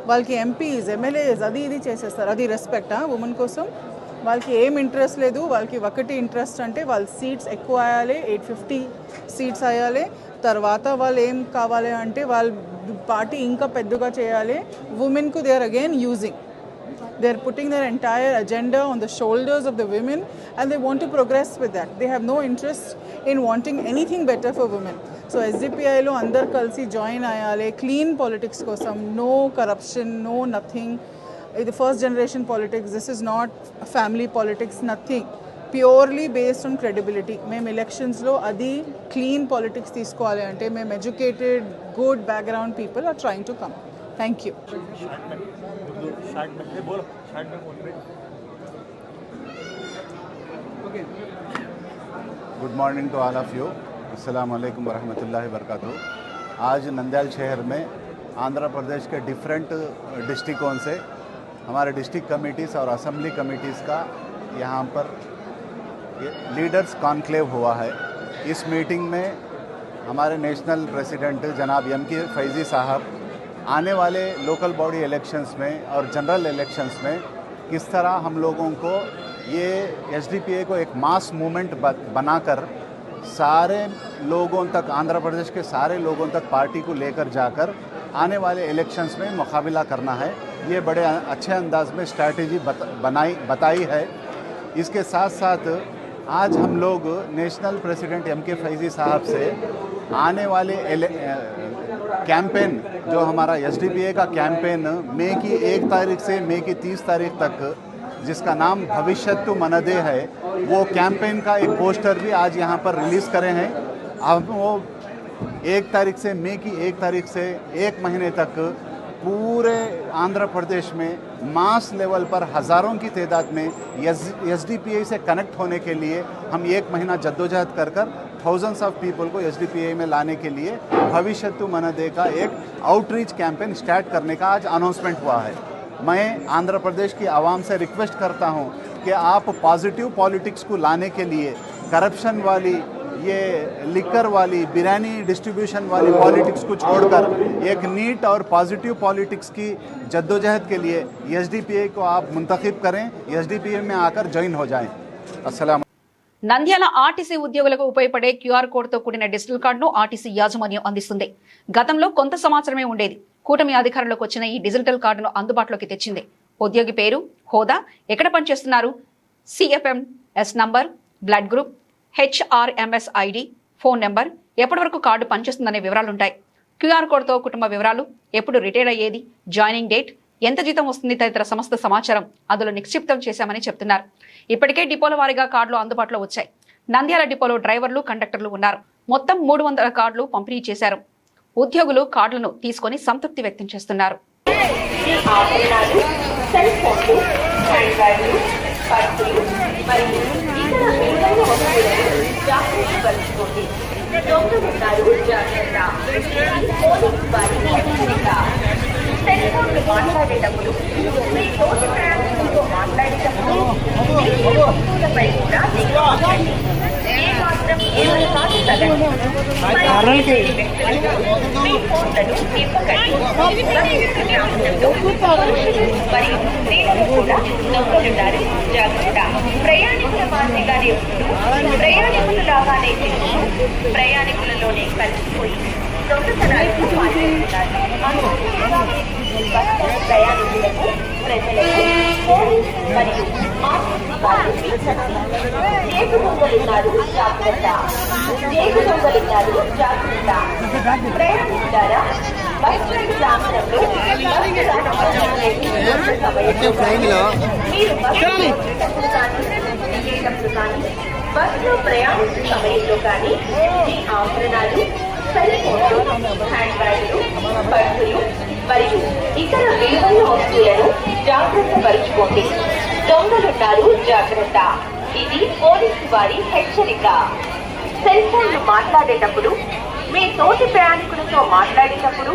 వాళ్ళకి ఎంపీస్ ఎమ్మెల్యేస్ అది ఇది చేసేస్తారు. అది రెస్పెక్టా ఉమెన్ కోసం? వాళ్ళకి ఏం ఇంట్రెస్ట్ లేదు. వాళ్ళకి ఒకటి ఇంట్రెస్ట్ అంటే వాళ్ళ సీట్స్ ఎక్కువ అయ్యాలి, 850 సీట్స్ అయ్యాలి. తర్వాత వాళ్ళు ఏం కావాలి అంటే వాళ్ళ పార్టీ ఇంకా పెద్దగా చేయాలి. ఉమెన్కు they are again using, they are putting their entire agenda on the shoulders of the women and they want to progress with that. They have no interest in wanting anything better for women. So SDPIలో అందరు కలిసి join అయ్యాలి clean politics కోసం. No corruption, no nothing. ఇది first generation politics. This is not family politics, nothing. Purely based on credibility. మేము ఎలక్షన్స్లో అది clean politics తీసుకోవాలి అంటే మేము educated, good background people are trying to come. Thank you.
Good morning to all of you. अस्सलाम वालेकुम वरहमतुल्लाहि वबरकातुहू. आज नंद्याल शहर में आंध्र प्रदेश के डिफरेंट डिस्ट्रिक्टों से हमारे डिस्ट्रिक्ट कमेटीज़ और असेंबली कमेटीज़ का यहाँ पर लीडर्स कॉन्क्लेव हुआ है. इस मीटिंग में हमारे नेशनल प्रेसिडेंट जनाब MK फैज़ी साहब आने वाले लोकल बॉडी इलेक्शंस में और जनरल इलेक्शंस में किस तरह हम लोगों को ये SDPI को एक मास मूवमेंट बनाकर सारे लोगों तक, आंध्र प्रदेश के सारे लोगों तक पार्टी को लेकर जाकर आने वाले इलेक्शंस में मुकाबला करना है. ये बड़े अच्छे अंदाज में स्ट्रैटेजी बताई है. इसके साथ साथ आज हम लोग नेशनल प्रेसिडेंट MK फैज़ी साहब से आने वाले कैंपेन जो हमारा SDPI का कैंपेन मई की 1 तारीख से मई की 30 तारीख तक जिसका नाम भविष्यत्तु मनदे है, वो कैंपेन का एक पोस्टर भी आज यहाँ पर रिलीज़ करे हैं. अब वो 1 तारीख से मई की 1 तारीख से 1 महीने तक पूरे आंध्र प्रदेश में मास लेवल पर हज़ारों की तादाद में SDPI से कनेक्ट होने के लिए हम 1 महीना जद्दोजहद कर थाउजेंड्स ऑफ पीपल को SDPI में लाने के लिए भविष्यत्तु मनदे का एक आउटरीच कैंपेन स्टार्ट करने का आज अनाउंसमेंट हुआ है. मैं आंध्र प्रदेश की आवाम से रिक्वेस्ट करता हूं कि आप पॉजिटिव पॉलिटिक्स को लाने के लिए करप्शन वाली, ये लिकर वाली, बिरयानी डिस्ट्रीब्यूशन वाली पॉलिटिक्स को छोड़कर एक नीट और पॉजिटिव पॉलिटिक्स की जद्दोजहद के लिए SDPI को आप मुंतखब करें, SDPI में आकर ज्वाइन हो जाएं. अस्सलाम.
నంద్యాల ఆర్టీసీ ఉద్యోగులకు ఉపయోగపడే QR కోడ్తో కూడిన డిజిటల్ కార్డును ఆర్టీసీ యాజమాన్యం అందిస్తుంది. గతంలో కొంత సమాచారమే ఉండేది. కూటమి అధికారంలోకి వచ్చిన ఈ డిజిటల్ కార్డును అందుబాటులోకి తెచ్చింది. ఉద్యోగి పేరు, హోదా, ఎక్కడ పనిచేస్తున్నారు, CFMS number, blood group, HRMS ID, phone number, ఎప్పటి వరకు కార్డు పనిచేస్తుందనే వివరాలుంటాయి. QR కోడ్తో కుటుంబ వివరాలు, ఎప్పుడు రిటైర్ అయ్యేది, జాయినింగ్ డేట్, ఎంత జీతం వస్తుంది తదితర సమస్త సమాచారం అందులో నిక్షిప్తం చేశామని చెప్తున్నారు. ఇప్పటికే డిపోల వారీగా కార్డులు అందుబాటులో వచ్చాయి. నంద్యాల డిపోలో డ్రైవర్లు, కండక్టర్లు ఉన్నారు. మొత్తం 300 కార్డులు పంపిణీ చేశారు. ఉద్యోగులు కార్డులను తీసుకొని సంతృప్తి వ్యక్తం చేస్తున్నారు.
మాట్లాడేటప్పుడు మీ తోటి ప్రయాణికులతో మాట్లాడేటప్పుడు వస్తువులపై కూడా ఏ మాత్రం ఏమైనా కాదు తగండి. మీ ఫోన్లను ఇవ్వకండి. మరియు స్త్రీలను కూడా దొంగలున్నారు, జాగ్రత్త. ప్రయాణికుల మాదిరిగానే ఉంటూ ప్రయాణికులు లాగానే తిరుగుతూ ప్రయాణికులలోనే కలిసిపోయి దొంగతనాలకు పాల్గొంటున్నారు. ప్రయాణికులకు, ప్రజలకు పోలీసు మరియు ఆర్టీసీ వారు చేతి దొంగలున్నారు, జాగ్రత్త. చేతి దొంగలున్నారు, జాగ్రత్త. ప్రయాణిస్తారా? బస్ స్టాండ్ ప్రాంతంలో మీరు కానీ బస్సులో ప్రయాణించే సమయంలో కానీ మీ ఆభరణాలు, సెల్ ఫోన్లు, హ్యాండ్ బ్యాగులు, పర్సులు మరియు ఇతర విలువైన వస్తువులను జాగ్రత్త పరుచుకోండి. దొంగలున్నారు, జాగ్రత్త. ఇది పోలీసు వారి హెచ్చరిక. సెల్ ఫోన్లు మాట్లాడేటప్పుడు, మీ తోటి ప్రయాణికులతో మాట్లాడేటప్పుడు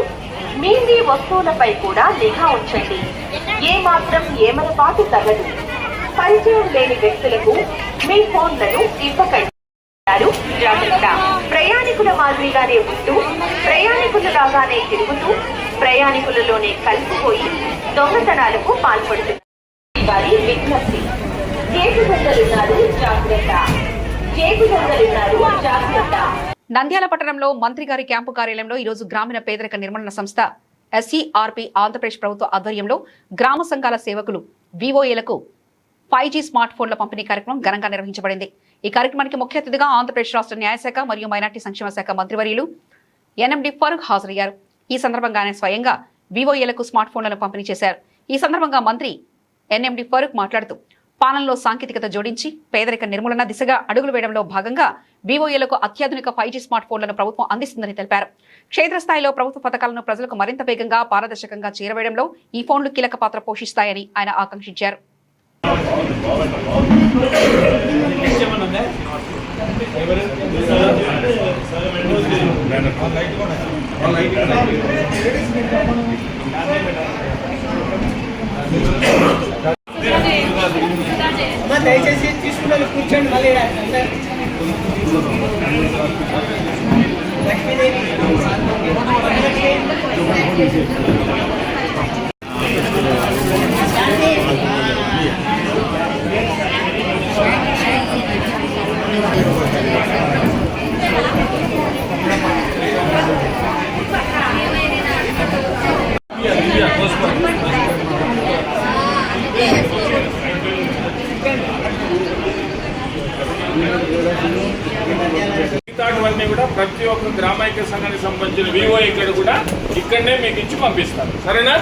మీ వస్తువులపై కూడా నిఘా ఉంచండి. ఏ మాత్రం ఏమరపాటు తగదు. పరిచయం లేని వ్యక్తులకు మీ ఫోన్లను ఇవ్వకండి, జాగ్రత్త. ప్రయాణికుల మాదిరిగానే ఉంటూ ప్రయాణికుల లాగానే తిరుగుతూ ప్రయాణికులలోనే కలిసిపోయి దొంగతనాలకు పాల్పడుతున్నారు. వారి విజ్ఞప్తి. చేతి దొంగలున్నారు, జాగ్రత్త. చేతి దొంగలున్నారు, జాగ్రత్త.
నంద్యాల పట్టణంలో మంత్రి గారి క్యాంపు కార్యాలయంలో ఈరోజు గ్రామీణ పేదరిక నిర్మూలన సంస్థ SCRP ఆంధ్రప్రదేశ్ ప్రభుత్వ ఆధ్వర్యంలో గ్రామ సంఘాల సేవకులు, VOAలకు 5G స్మార్ట్ ఫోన్ల పంపిణీ కార్యక్రమం ఘనంగా నిర్వహించబడింది. ఈ కార్యక్రమానికి ముఖ్య అతిథిగా ఆంధ్రప్రదేశ్ రాష్ట్ర న్యాయశాఖ మరియు మైనార్టీ సంక్షేమ శాఖ మంత్రివర్యులు NMD ఫరూక్ హాజరయ్యారు. ఈ సందర్భంగా ఆయన స్వయంగా VOAలకు స్మార్ట్ ఫోన్లను పంపిణీ చేశారు. ఈ సందర్భంగా మంత్రి NMD ఫరూక్ మాట్లాడుతూ, పాలనలో సాంకేతికత జోడించి పేదరిక నిర్మూలన దిశగా అడుగులు వేయడంలో భాగంగా VOAలకు అత్యాధునిక 5G స్మార్ట్ ఫోన్లను ప్రభుత్వం అందిస్తుందని తెలిపారు. క్షేత్రస్థాయిలో ప్రభుత్వ పథకాలను ప్రజలకు మరింత వేగంగా, పారదర్శకంగా చేరవేయడంలో ఈ ఫోన్లు కీలక పాత్ర పోషిస్తాయని ఆయన ఆకాంక్షించారు.
దయచేసి తీసుకుని కూర్చోండి. మళ్ళీ
మిగతావన్నీ కూడా ప్రతి ఒక్క గ్రామైక్య సంఘానికి సంబంధించిన VOA ఇక్కడ కూడా ఇక్కడనే మీకు ఇచ్చి పంపిస్తారు. సరేనా?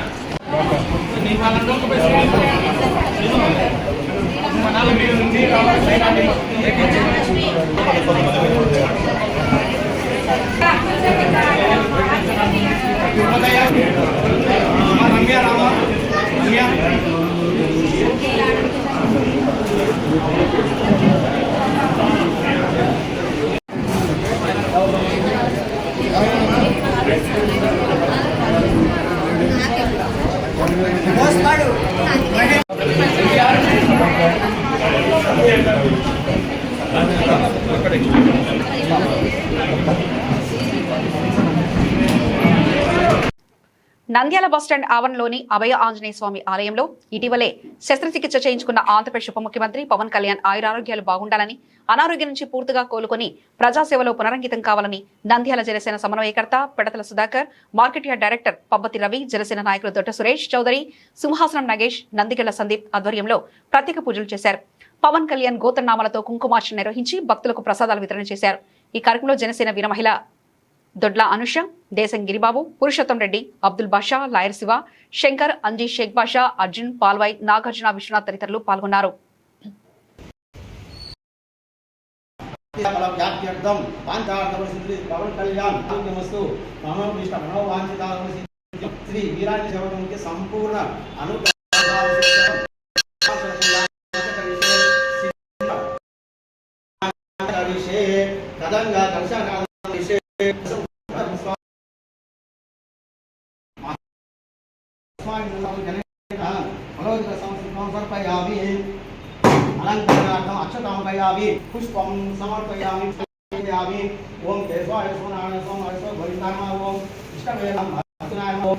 నంద్యాల బస్టాండ్ ఆవరణలోని అభయ ఆంజనేయ స్వామి ఆలయంలో ఇటీవలే శస్త్రచికిత్స చేయించుకున్న ఆంధ్రప్రదేశ్ ఉప ముఖ్యమంత్రి పవన్ కళ్యాణ్ ఆయురారోగ్యాలు బాగుండాలని, అనారోగ్యం నుంచి పూర్తిగా కోలుకొని ప్రజాసేవలో పునరంకితం కావాలని నంద్యాల జనసేన సమన్వయకర్త Pedatala Sudhakar, market yard director Pabbathi Ravi, Janasena నాయకులు దొడ్డ సురేష్ చౌదరి, సింహాసనం నగేష్, నందిగళ్ల సందీప్ ఆధ్వర్యంలో ప్రత్యేక పూజలు చేశారు. పవన్ కళ్యాణ్ గోత్రనామాలతో కుంకుమార్చన నిర్వహించి భక్తులకు ప్రసాదాలు వితరణ చేశారు. ఈ కార్యక్రమంలో జనసేన వీర మహిళ దొడ్ల అనుష, దేశం గిరిబాబు, పురుషోత్తం రెడ్డి, అబ్దుల్ బాషా, లాయర్ శివ, శంకర్, అంజీ, షేక్ బాషా, అర్జున్, పాల్వాయ్, నాగార్జున, విశ్వనాథ్ తదితరులు పాల్గొన్నారు.
अलंकारणार्थम अक्षतां कयामि पुष्पं समर्पयामि ओम केशवाय सोनाय सोमाय सो भविताय ओम इष्टवे नमः भक्तनाय ओम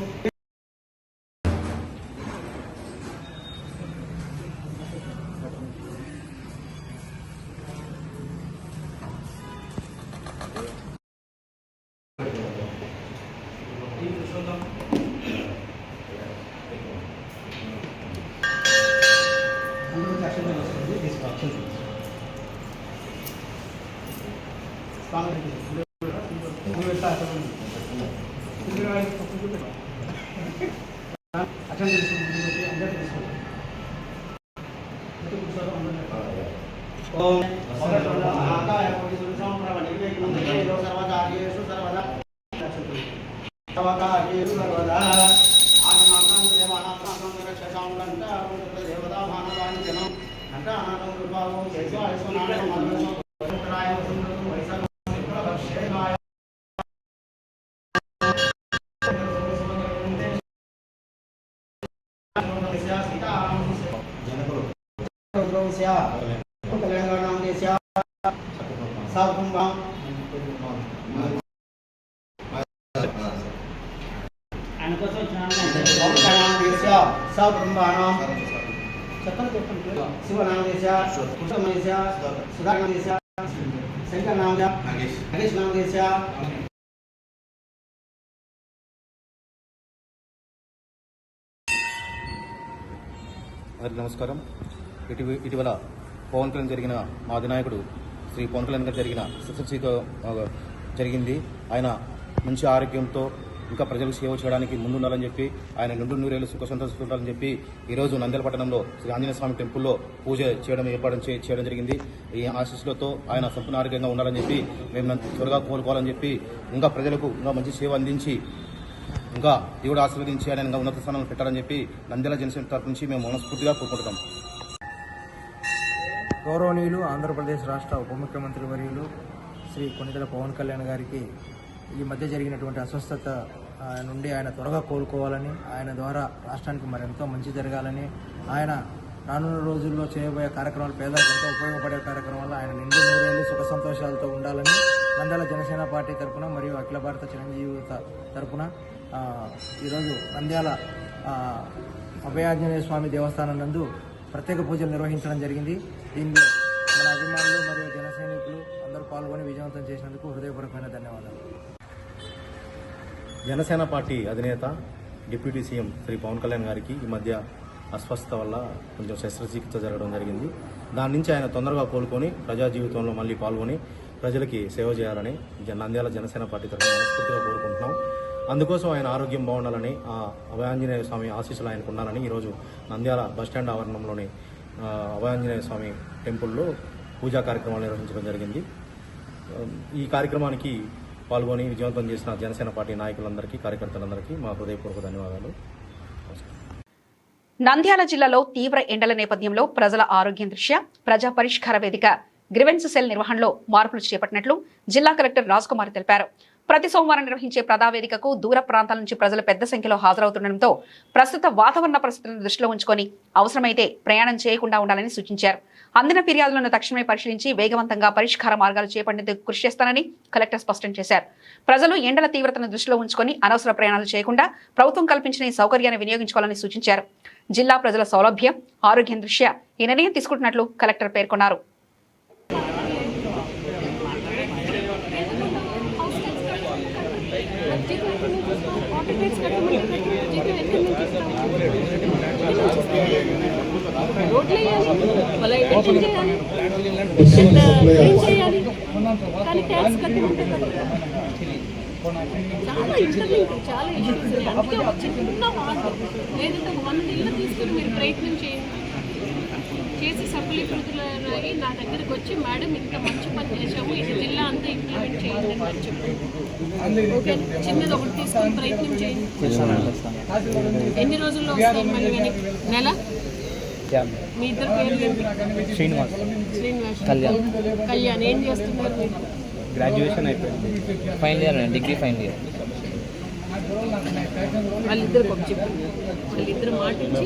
నమస్కారం. ఇటీవల పవన్ కళ్యాణ్ జరిగిన మా అధినాయకుడు శ్రీ పవన్ కళ్యాణ్ గారు జరిగిన శస్త్రచికిత్స జరిగింది. ఆయన మంచి ఆరోగ్యంతో ఇంకా ప్రజలకు సేవ చేయడానికి ముందుండాలని చెప్పి, ఆయన నిండు నూరేళ్లు సుఖ సంతోషాలు ఉండాలని చెప్పి ఈరోజు నంద్యాల పట్టణంలో శ్రీ ఆంజనేయ స్వామి టెంపుల్లో పూజ ఏర్పాటు చేయడం జరిగింది. ఈ ఆశీస్సులతో ఆయన సంపూర్ణ ఆరోగ్యంగా ఉండాలని చెప్పి, మేము త్వరగా కోలుకోవాలని చెప్పి, ఇంకా ప్రజలకు ఇంకా మంచి సేవ అందించి, ఇంకా దేవుడు ఆశీర్వదించి ఆయన ఇంకా ఉన్నత స్థానంలో పెట్టాలని చెప్పి నంద్యాల జనసేన తరఫు నుంచి మేము మనస్ఫూర్తిగా కోరుకుంటున్నాం.
గౌరవనీయులు ఆంధ్రప్రదేశ్ రాష్ట్ర ఉప ముఖ్యమంత్రి వర్యులు శ్రీ కొణిదెల పవన్ కళ్యాణ్ గారికి ఈ మధ్య జరిగినటువంటి అస్వస్థత నుండి ఆయన త్వరగా కోలుకోవాలని, ఆయన ద్వారా రాష్ట్రానికి మరెంతో మంచి జరగాలని, ఆయన రానున్న రోజుల్లో చేయబోయే కార్యక్రమాలు పేదలకు ఎంతో ఉపయోగపడే కార్యక్రమాలు ఆయన నిండు నూరేళ్లు సుఖ సంతోషాలతో ఉండాలని నంద్యాల జనసేన పార్టీ తరఫున మరియు అఖిల భారత చిరంజీవి తరఫున ఈరోజు నంద్యాల అభయాంజనేయ స్వామి దేవస్థానం నందు ప్రత్యేక పూజలు నిర్వహించడం జరిగింది. దీనిలో మన అభిమానులు మరియు జన సైనికులు అందరూ పాల్గొని విజయవంతం చేసినందుకు హృదయపూర్వకమైన ధన్యవాదాలు.
జనసేన పార్టీ అధినేత డిప్యూటీ సీఎం శ్రీ పవన్ కళ్యాణ్ గారికి ఈ మధ్య అస్వస్థత వల్ల కొంచెం శస్త్రచికిత్స జరగడం జరిగింది. దాని నుంచి ఆయన తొందరగా కోలుకొని ప్రజా జీవితంలో మళ్ళీ పాల్గొని ప్రజలకి సేవ చేయాలని నంద్యాల జనసేన పార్టీ తరఫున మనస్ఫూర్తిగా కోరుకుంటున్నాం. అందుకోసం ఆయన ఆరోగ్యం బాగుండాలని, ఆ అభయాంజనేయ స్వామి ఆశీస్సులు ఆయనకు ఉండాలని ఈరోజు నంద్యాల బస్టాండ్ ఆవరణంలోని అభయాంజనేయ స్వామి టెంపుల్లో పూజా కార్యక్రమాలు నిర్వహించడం జరిగింది. ఈ కార్యక్రమానికి పాల్గొని విజయవంతం చేసిన జనసేన పార్టీ నాయకులందరికీ, కార్యకర్తలందరికీ మా హృదయపూర్వక ధన్యవాదాలు.
నంద్యాల జిల్లాలో తీవ్ర ఎండల నేపథ్యంలో ప్రజల ఆరోగ్యం దృష్ట్యా ప్రజా పరిష్కార వేదిక గ్రివెన్స్ సెల్ నిర్వహణలో మార్పులు చేపట్టినట్లు జిల్లా కలెక్టర్ రాజ్ కుమార్ తెలిపారు. ప్రతి సోమవారం నిర్వహించే ప్రజావేదికకు దూర ప్రాంతాల నుంచి ప్రజలు పెద్ద సంఖ్యలో హాజరవుతుండటంతో ప్రస్తుత వాతావరణ పరిస్థితులను దృష్టిలో ఉంచుకొని అవసరమైతే ప్రయాణం చేయకుండా ఉండాలని సూచించారు. అందిన ఫిర్యాదులను తక్షణమే పరిశీలించి వేగవంతంగా పరిష్కార మార్గాలు చేపట్టేందుకు కృషి చేస్తానని కలెక్టర్ స్పష్టం చేశారు. ప్రజలు ఎండల తీవ్రతను దృష్టిలో ఉంచుకొని అనవసర ప్రయాణాలు చేయకుండా ప్రభుత్వం కల్పించిన ఈ సౌకర్యాన్ని వినియోగించుకోవాలని సూచించారు. జిల్లా ప్రజల సౌలభ్యం, ఆరోగ్యం దృష్ట్యా ఈ నిర్ణయం తీసుకుంటున్నట్లు కలెక్టర్ పేర్కొన్నారు.
చాలా ఇష్యూస్ అందుకే ఒక చిన్న మార్పు లేదంటే 100 ఇళ్ళు తీసుకుని మీరు ప్రయత్నం చేసి సఫలీకృతులయ్యి నా దగ్గరికి వచ్చి మేడం ఇంత మంచి పని చేసాము, ఇది జిల్లా అంతా ఇంప్లిమెంట్ చేయండి అని చెప్పి ఓకే చిన్నది ఒకటి తీసుకుని ప్రయత్నం చేయండి. ఎన్ని రోజుల్లో వస్తాయి మళ్ళీ వెనక్కి? నెల? మీ ఇద్దరు పేర్లు? శ్రీనివాస్ కళ్యాణ్. ఏం చేస్తున్నారు మీరు?
గ్రాడ్యుయేషన్ అయిపోయింది, final year, degree final year.
వాళ్ళిద్దరికి ఒక చెప్పండి, వాళ్ళిద్దరు మాటించి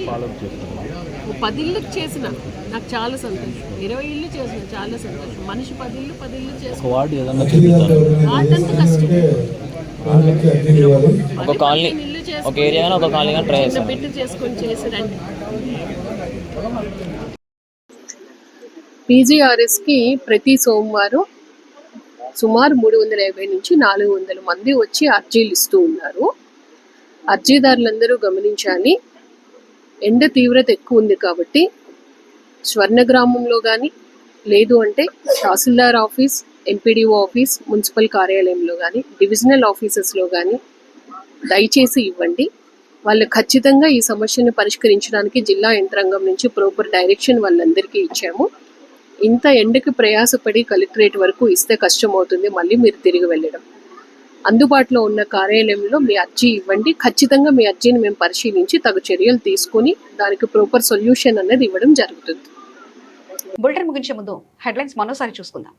10 ఇళ్ళకి చేసిన నాకు చాలా సంతోషం, 20 ఇళ్ళు చేసిన చాలా సంతోషం. మనిషి 10 ఇళ్ళు చేసిన వాటంతా కష్టం.
ఒక కాలనీ, ఒక ఏరియా, ఒక కాలనీ ట్రై చేస్తాం,
పెట్టి చేసుకొని చేసిరండి. పీజీఆర్ఎస్కి ప్రతి సోమవారం సుమారు 350 నుంచి 400 మంది వచ్చి అర్జీలు ఇస్తూ ఉన్నారు. అర్జీదారులందరూ గమనించాలి, ఎండ తీవ్రత ఎక్కువ ఉంది కాబట్టి స్వర్ణగ్రామంలో కానీ లేదు అంటే తహసీల్దార్ ఆఫీస్, ఎంపీడీఓ ఆఫీస్, మున్సిపల్ కార్యాలయంలో కానీ డివిజనల్ ఆఫీసెస్లో కానీ దయచేసి ఇవ్వండి. వాళ్ళు ఖచ్చితంగా ఈ సమస్యను పరిష్కరించడానికి జిల్లా యంత్రాంగం నుంచి ప్రాపర్ డైరెక్షన్ వాళ్ళందరికీ ఇచ్చాము. ఇంత ఎండకి ప్రయాసపడి కలెక్టరేట్ వరకు ఇస్తే కష్టం అవుతుంది, మళ్ళీ మీరు తిరిగి వెళ్ళడం. అందుబాటులో ఉన్న కార్యాలయంలో మీ అర్జీ ఇవ్వండి. ఖచ్చితంగా మీ అర్జీని మేము పరిశీలించి తగు చర్యలు తీసుకుని దానికి ప్రాపర్ సొల్యూషన్ అనేది ఇవ్వడం జరుగుతుంది.
బులెటిన్ ముగించే ముందు హెడ్లైన్స్ మరోసారి చూసుకుందాం.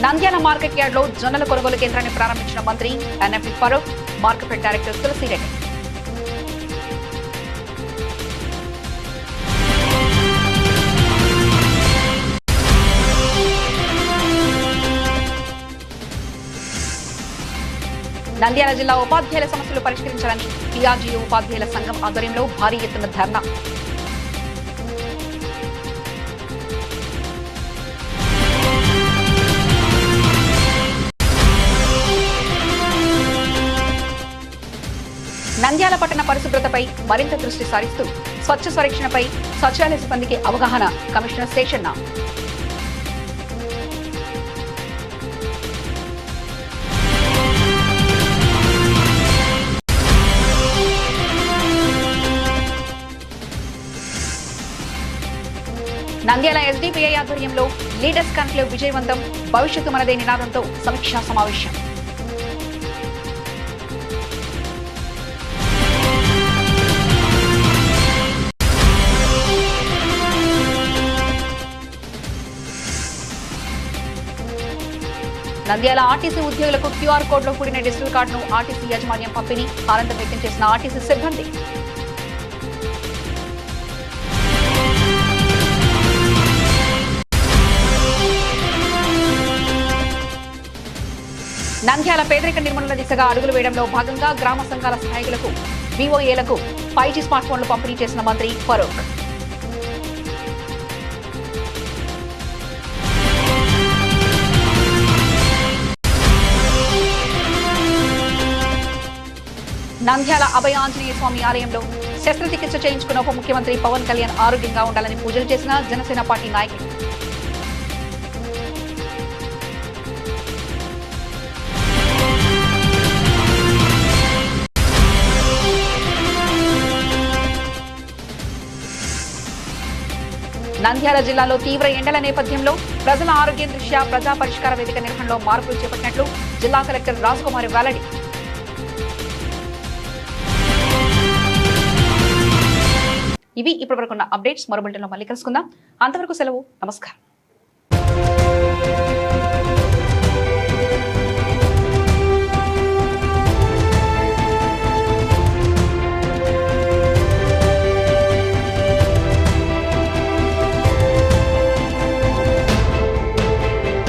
నంద్యాల మార్కెట్ యార్డ్ లో జొన్నల కొనుగోలు కేంద్రాన్ని ప్రారంభించిన మంత్రి NMD Farooq, market director Tulasireddy. Nandyal జిల్లా ఉపాధ్యాయుల సమస్యలు పరిష్కరించాలని పిఆర్జీయూ ఉపాధ్యాయుల సంఘం ఆధ్వర్యంలో భారీ ఎత్తున ధర్నా. నంద్యాల పట్టణ పరిశుభ్రతపై మరింత దృష్టి సారిస్తూ స్వచ్ఛ స్వరక్షణపై సచివాలయ సిబ్బందికి అవగాహన, కమిషనర్ శేషన్న. నంద్యాల ఎస్డిపిఐ ఆధ్వర్యంలో లీడర్స్ కాన్క్లేవ్ విజయవంతం, భవిష్యత్తు మనదే నినాదంతో సమీక్షా సమావేశం. నంద్యాల ఆర్టీసీ ఉద్యోగులకు క్యూఆర్ కోడ్లో కూడిన డిజిటల్ కార్డును ఆర్టీసీ యాజమాన్యం పంపిణీ, ఆనందం వ్యక్తం చేసిన ఆర్టీసీ సిబ్బంది. నంద్యాల పేదరిక నిర్మూలన దిశగా అడుగులు వేయడంలో భాగంగా గ్రామ సంఘాల సహాయకులకు, బీఓఏలకు 5G స్మార్ట్ ఫోన్లు పంపిణీ చేసిన మంత్రి ఫరూక్. నంద్యాల అభయ ఆంజనేయ స్వామి ఆలయంలో శస్త్రచికిత్స చేయించుకున్న ఉప ముఖ్యమంత్రి పవన్ కళ్యాణ్ ఆరోగ్యంగా ఉండాలని పూజలు చేసిన జనసేన పార్టీ నాయకులు. నంద్యాల జిల్లాలో తీవ్ర ఎండల నేపథ్యంలో ప్రజల ఆరోగ్యం దృష్ట్యా ప్రజా పరిష్కార వేదిక నిర్వహణలో మార్పులు చేపట్టినట్లు జిల్లా కలెక్టర్ రాజ్కుమారి వెల్లడి. ఇవి ఇప్పటివరకున్న అప్డేట్స్. మరో బులెటిన్లో మళ్ళీ కలుసుకుందాం. అంతవరకు సెలవు. నమస్కారం.